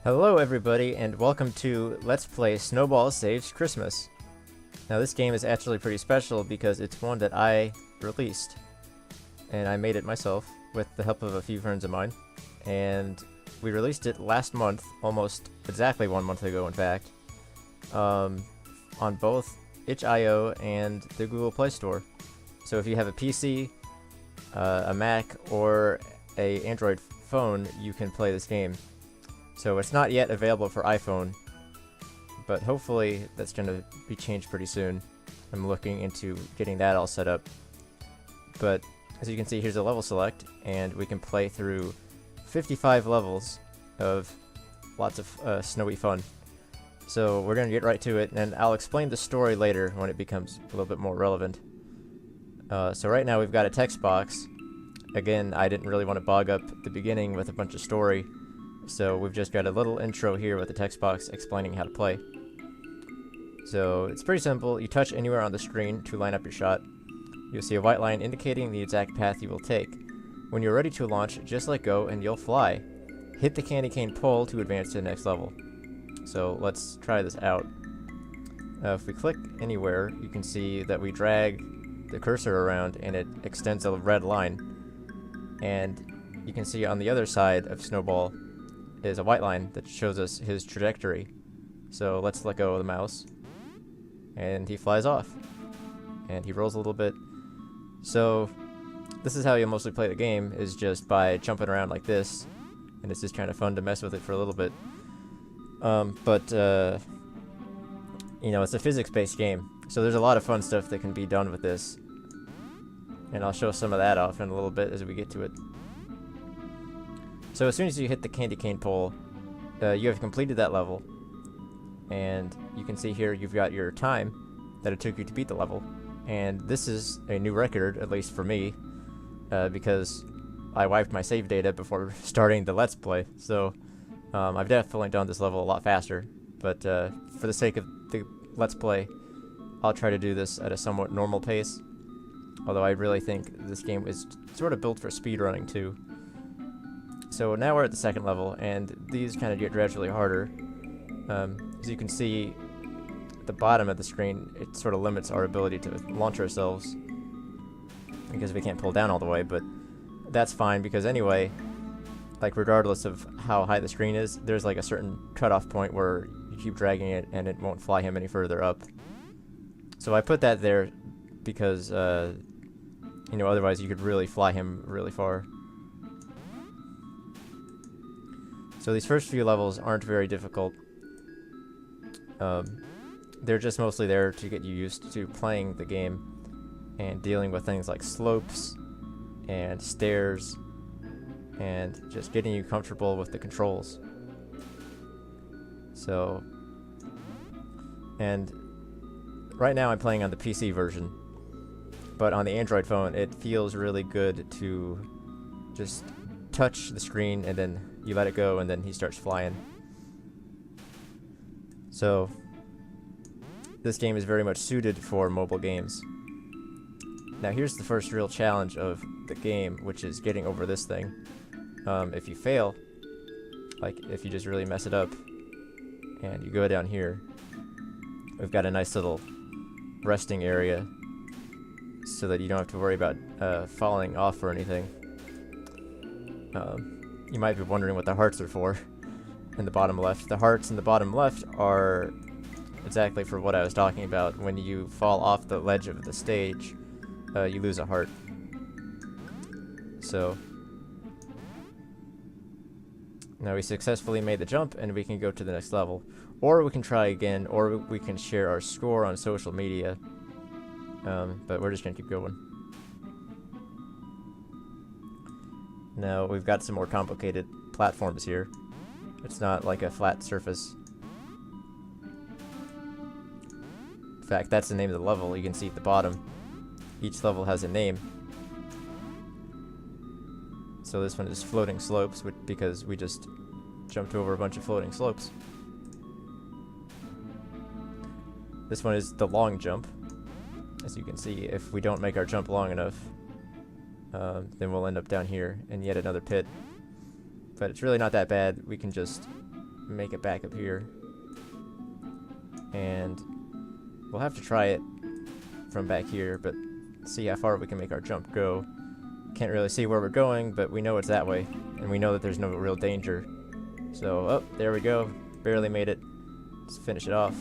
Hello everybody and welcome to Let's Play Snowball Saves Christmas. Now this game is actually pretty special because it's one that I released. And I made it myself with the help of a few friends of mine. And we released it last month, almost exactly 1 month ago in fact, on both itch.io and the Google Play Store. So if you have a PC, a Mac, or a Android phone, you can play this game. So it's not yet available for iPhone, but hopefully that's going to be changed pretty soon. I'm looking into getting that all set up. But as you can see, here's a level select, and we can play through 55 levels of lots of snowy fun. So we're going to get right to it, and I'll explain the story later when it becomes a little bit more relevant. So right now we've got a text box. Again, I didn't really want to bog up the beginning with a bunch of story. So we've just got a little intro here with the text box explaining how to play. So it's pretty simple. You touch anywhere on the screen to line up your shot. You'll see a white line indicating the exact path you will take. When you're ready to launch, just let go and you'll fly. Hit the candy cane pole to advance to the next level. So let's try this out. If we click anywhere, you can see that we drag the cursor around and it extends a red line. And you can see on the other side of Snowball is a white line that shows us his trajectory. So let's let go of the mouse, and he flies off, and he rolls a little bit. So this is how you mostly play the game, is just by jumping around like this, and it's just kind of fun to mess with it for a little bit. You know, it's a physics-based game, so there's a lot of fun stuff that can be done with this, and I'll show some of that off in a little bit as we get to it. So as soon as you hit the candy cane pole, you have completed that level, and you can see here you've got your time that it took you to beat the level, and this is a new record, at least for me, because I wiped my save data before starting the Let's Play, so I've definitely done this level a lot faster, but for the sake of the Let's Play, I'll try to do this at a somewhat normal pace, although I really think this game is sort of built for speedrunning too. So now we're at the second level, and these kind of get gradually harder. As you can see, at the bottom of the screen, it sort of limits our ability to launch ourselves, because we can't pull down all the way, but that's fine, because anyway, like regardless of how high the screen is, there's like a certain cutoff point where you keep dragging it and it won't fly him any further up. So I put that there because, you know, otherwise you could really fly him really far. So these first few levels aren't very difficult. They're just mostly there to get you used to playing the game and dealing with things like slopes and stairs and just getting you comfortable with the controls. So, and right now I'm playing on the PC version, but on the Android phone it feels really good to just touch the screen and then you let it go and then he starts flying. So this game is very much suited for mobile games. Now here's the first real challenge of the game, which is getting over this thing. If you fail, like if you just really mess it up and you go down here, we've got a nice little resting area so that you don't have to worry about falling off or anything. You might be wondering what the hearts are for in the bottom left. The hearts in the bottom left are exactly for what I was talking about. When you fall off the ledge of the stage, you lose a heart. So now we successfully made the jump and we can go to the next level. Or we can try again, or we can share our score on social media. But we're just gonna keep going. Now we've got some more complicated platforms here. It's not like a flat surface. In fact, that's the name of the level. You can see at the bottom. Each level has a name. So this one is floating slopes, because we just jumped over a bunch of floating slopes. This one is the long jump. As you can see, if we don't make our jump long enough, then we'll end up down here in yet another pit. But it's really not that bad. We can just make it back up here. And we'll have to try it from back here, but see how far we can make our jump go. Can't really see where we're going, but we know it's that way, and we know that there's no real danger. So, oh, there we go. Barely made it. Let's finish it off.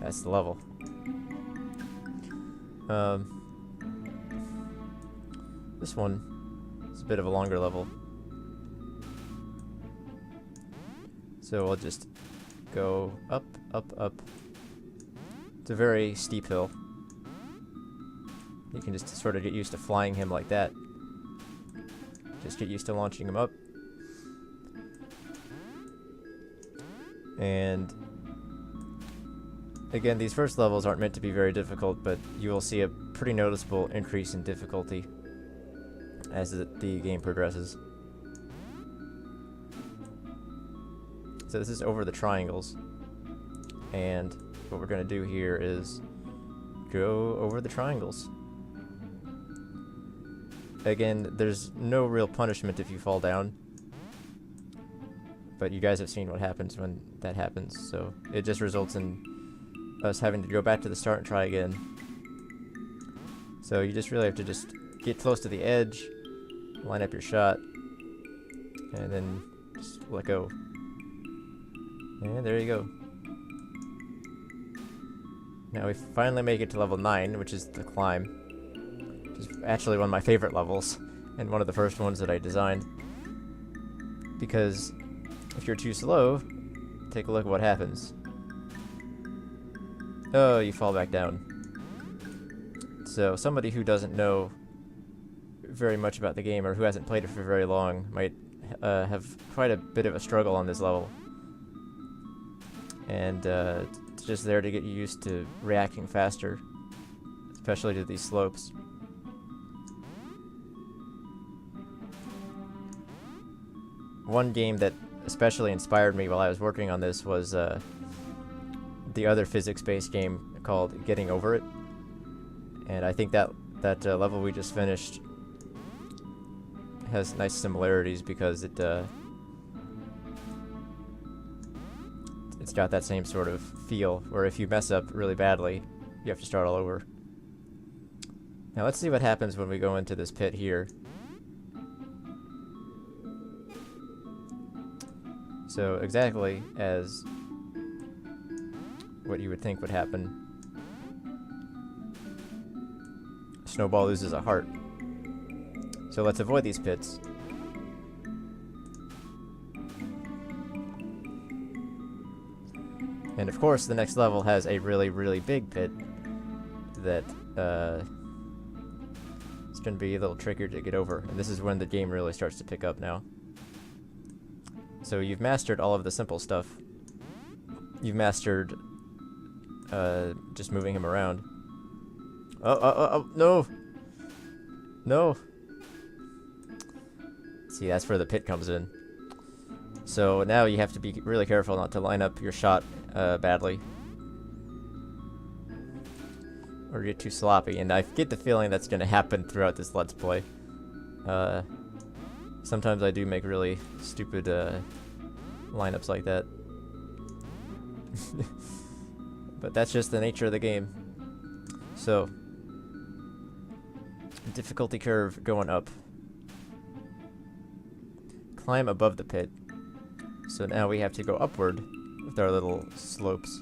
That's the level. This one is a bit of a longer level. So we'll just go up, up, up. It's a very steep hill. You can just sort of get used to flying him like that. Just get used to launching him up. And again, these first levels aren't meant to be very difficult, but you will see a pretty noticeable increase in difficulty as the game progresses. So this is over the triangles, and what we're going to do here is go over the triangles. Again, there's no real punishment if you fall down, but you guys have seen what happens when that happens, so it just results in us having to go back to the start and try again. So you just really have to just get close to the edge, line up your shot, and then just let go. And there you go. Now we finally make it to level 9, which is the climb. Which is actually one of my favorite levels, and one of the first ones that I designed. Because if you're too slow, take a look at what happens. Oh, you fall back down. So somebody who doesn't know very much about the game, or who hasn't played it for very long, might have quite a bit of a struggle on this level. And it's just there to get you used to reacting faster, especially to these slopes. One game that especially inspired me while I was working on this was the other physics-based game called Getting Over It. And I think that level we just finished has nice similarities because it's got that same sort of feel, where if you mess up really badly, you have to start all over. Now let's see what happens when we go into this pit here. So exactly as what you would think would happen, Snowball loses a heart. So let's avoid these pits. And of course, the next level has a really, really big pit that it's going to be a little trickier to get over. And this is when the game really starts to pick up now. So you've mastered all of the simple stuff. You've mastered just moving him around. Oh, no! No! See, that's where the pit comes in. So now you have to be really careful not to line up your shot badly, or get too sloppy, and I get the feeling that's going to happen throughout this Let's Play. Sometimes I do make really stupid lineups like that. But that's just the nature of the game. So, difficulty curve going up. Climb above the pit. So now we have to go upward with our little slopes,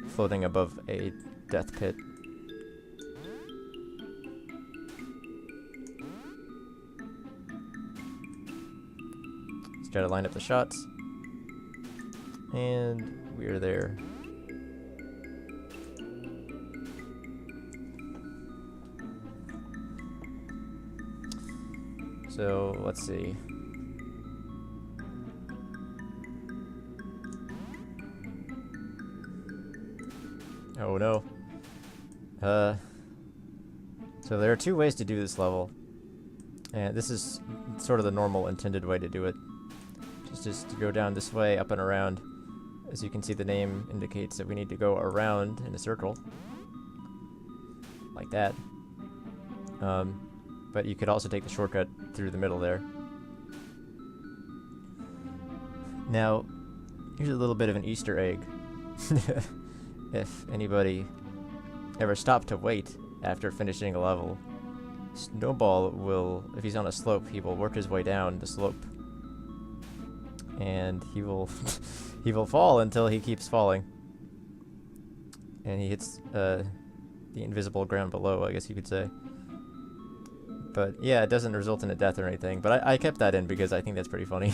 floating above a death pit. Just gotta line up the shots. And we're there. So, let's see. Oh no. So there are two ways to do this level. And this is sort of the normal intended way to do it. Just to go down this way, up and around. As you can see, the name indicates that we need to go around in a circle. Like that. But you could also take the shortcut through the middle there. Now, here's a little bit of an Easter egg. If anybody ever stopped to wait after finishing a level, Snowball will, if he's on a slope, he will work his way down the slope. And he will he will fall until he keeps falling. And he hits the invisible ground below, I guess you could say. But yeah, it doesn't result in a death or anything. But I kept that in because I think that's pretty funny.